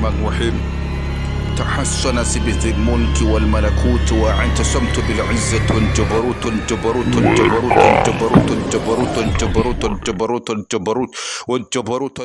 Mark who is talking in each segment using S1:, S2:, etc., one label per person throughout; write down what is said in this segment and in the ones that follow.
S1: الرحمن الرحيم تحسن بذي الملك والملكوت واعتصمت بالعزة والجبروت الجبروت الجبروت الجبروت الجبروت الجبروت الجبروت الجبروت والجبروت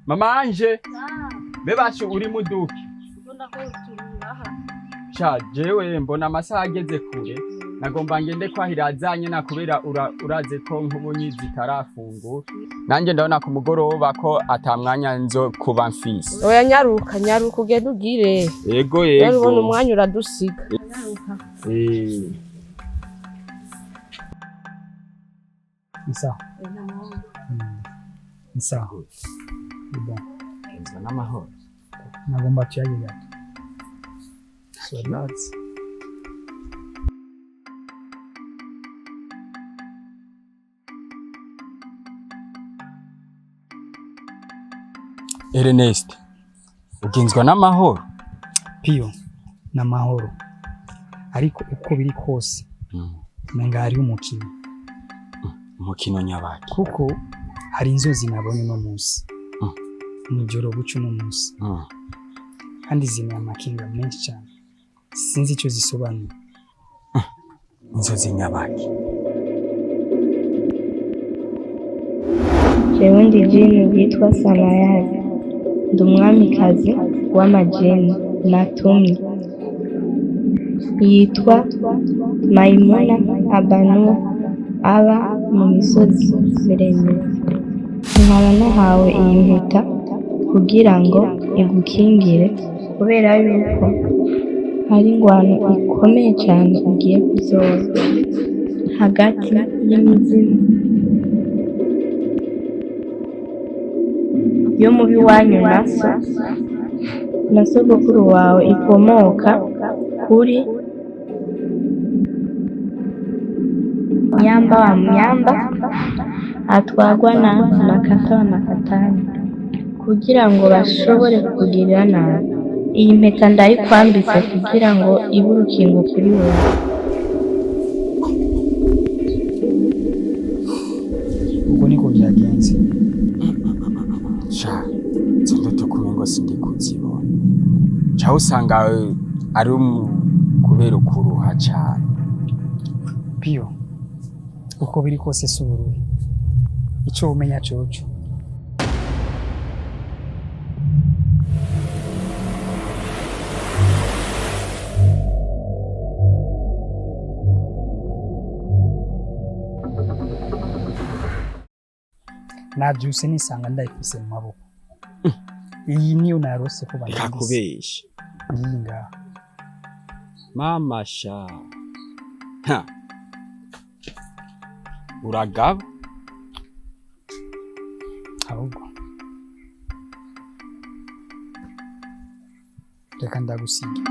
S2: Mama Anje, bebasho uri muduki. Sha jewe mbona amasaha ageze kure, nagomba ngende kwahira azanye nakubera uraze ko nk'ubunyi zitarafungura. Nanje ndabona ku mugoroba ko atamwanya nzo kuba mfise.
S3: Oya nyaruka ugende ugire.
S2: Yego.
S3: Rero ubona umwanya uradusiga.
S2: Isa. Isa. Bon. Nza n'amahoro. Nagomba tuyaje gato. So nuts. Ernest, ugenzwa n'amahoro?
S4: Pio, n'amahoro. Ariko uko biri kose, menga hari umukino.
S2: Umukino nyabaki?
S4: Kuko hari inzozi nabonye no munsi. Nijoro bucu no munsi. Kandi zina amakinga menshi cyane. Sinzi icyo zisobanuye.
S2: Inzozi nyabaki?
S5: Jewe ndi jini yitwa Sanayari. Ndi umwamikazi w'amajini natumye. Yitwa Maimuna Abanu aba mu misozi miremire. Nkaba nahawe iyi mpeta kugira ngo igukingire kubera yuko hari ingwano ikomeye cyane igiye kuzoba hagati y'imizimu yo mu biwanyu na sogokuru wawe ikomoka kuri Myamba wa Myamba atwagwa na Makata wa Makatani kugira ngo bashobore kukugirira nabi. Iyi mpeta ndayikwambitse kugira ngo ibe urukingo kuri wowe.
S4: Uko niko byagenze.
S2: Sha, nzondo kumengo sindi kuzibona. Cha usanga ari kubera ukuruha cyane.
S4: Pio, uko biri kose subururu. Icyo umenya cyoco. Nabyuse nisanga ndayifise mu maboko. Iyi niyo narose kuba ndise.
S2: Kakubesha.
S4: Yinga.
S2: Mama sha. Ha. Uragaba?
S4: Ahubwo. Reka ndagusiga.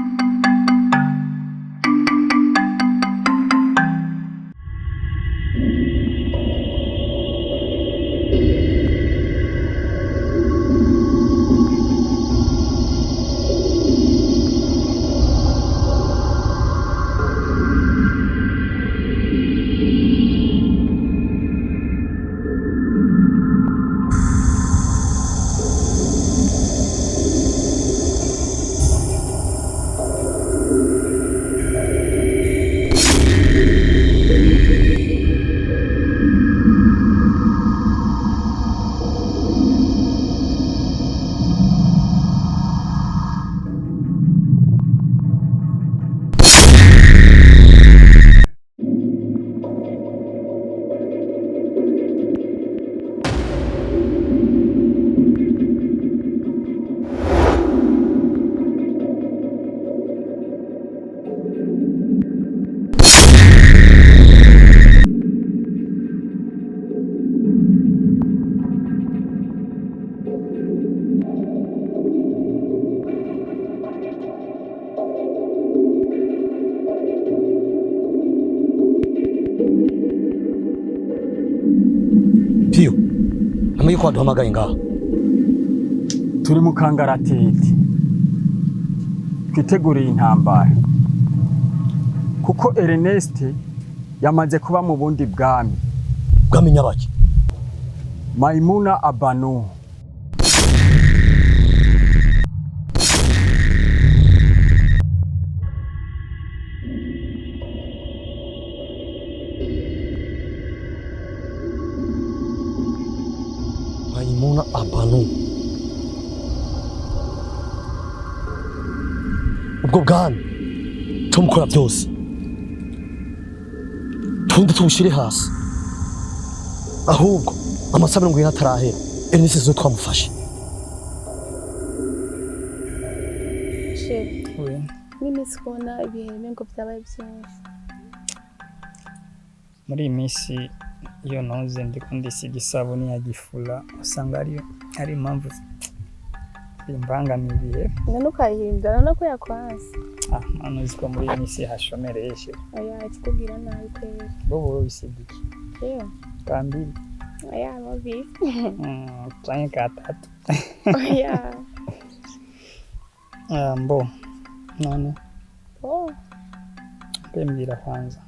S6: amenye ko waduhamagaye ngaho.
S2: Turi mu kangaratete twiteguriye intambara kuko Ernest yamaze kuba mu bundi bwami.
S6: Bwami nyabaki?
S2: Maimuna Abanu.
S6: Maimuna Abanu. Ubwo bwami tumukora byose tundi tubushire hasi, ahubwo amasabiro ngo yatarahera Ernest zo twamufashe.
S3: Chef,
S4: we
S3: n'imisi kubona ibiheme ngo byabaye byinshi.
S4: muri iyi minsi iyo noze ndiko ndisiga isabuni ya gifura usanga ari impamvu imbangamiye.
S3: None ukayihindura none ko yakwanse.
S4: Mano uziko muri iyi minsi hashomereshe.
S3: Oya ikubwira nabi kweli.
S4: Bobo bisigiki.
S3: Iyo.
S4: Kambiri.
S3: Oya babi.
S4: Tanye katatu.
S3: Oya.
S4: Mbo. None.
S3: Oh.
S4: Mbwira kwanza.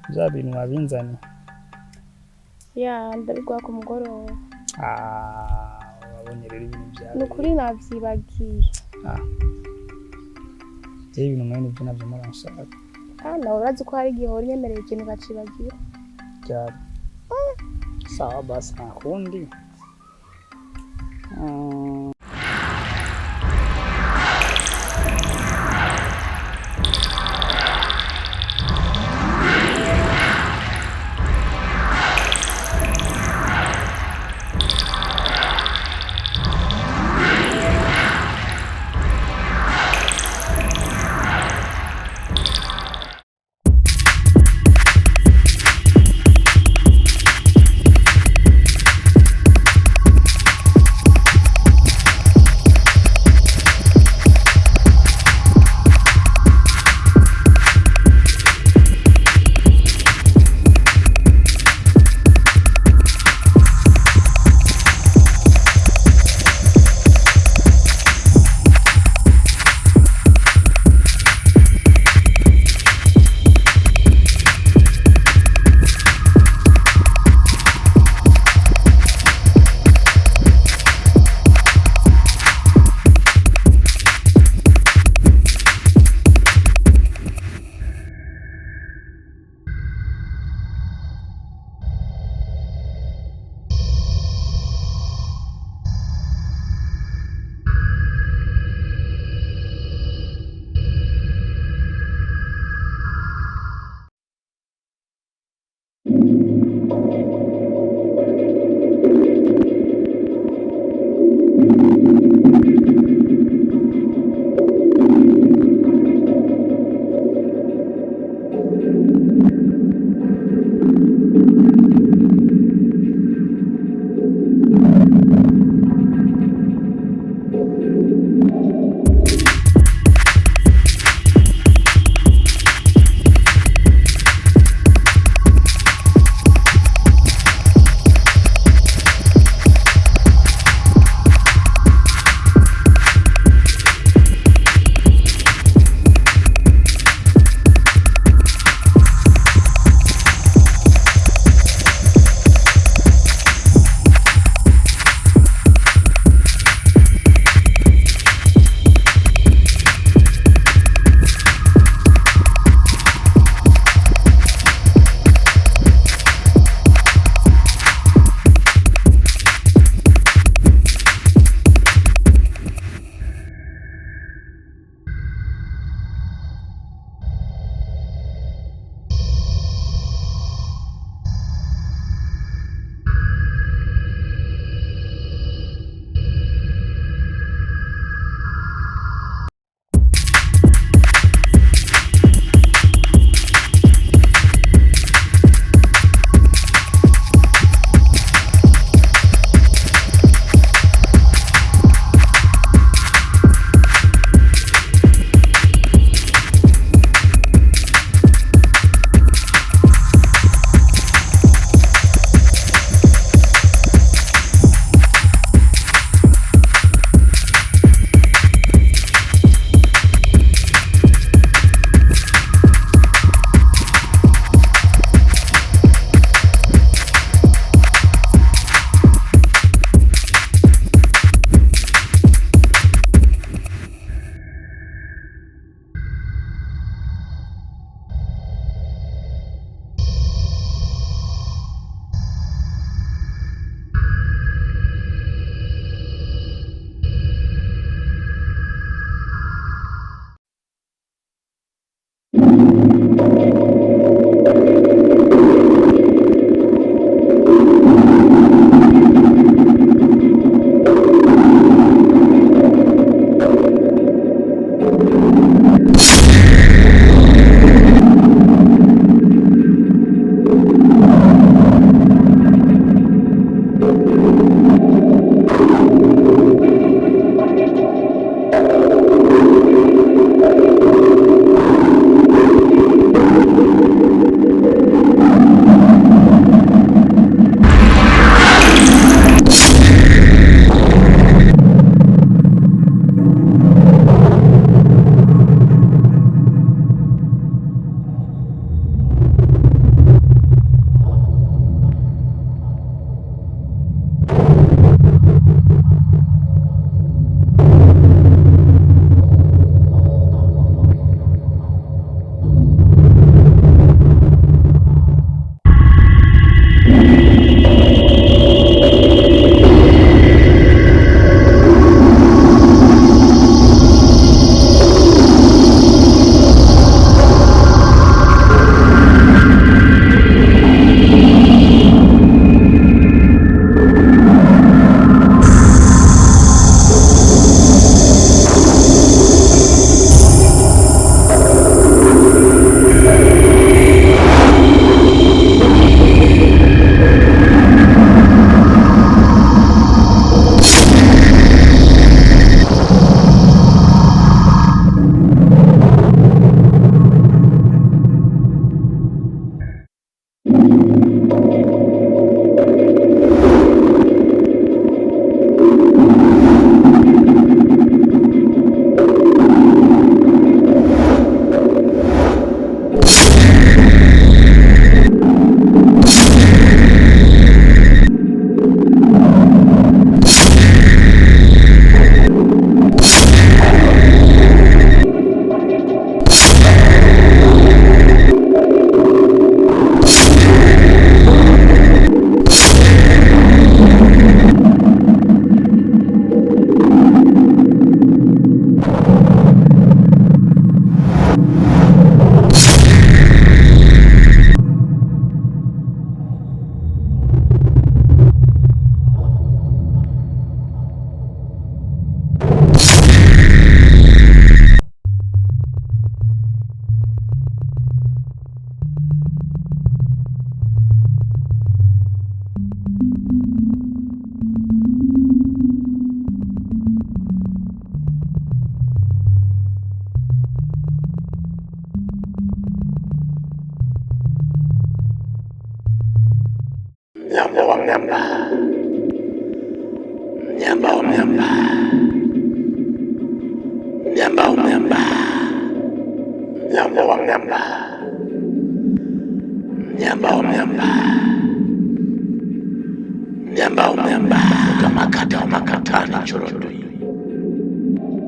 S4: Bya bintu wabinzani.
S3: Ya ndabigwa ku mugoroba.
S4: Wabonye rero ibintu byawe.
S3: Nukuri navyibagiye.
S4: Je ibintu mwene byo navyo muranshaka.
S3: Nawe urazi ko hari igihori nyemereye ikintu gacibagira.
S4: Cyari. Sawa basi nakundi.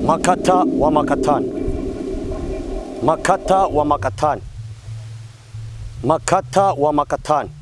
S6: Makata wa makatani. Makata wa makatani. Makata wa makatani.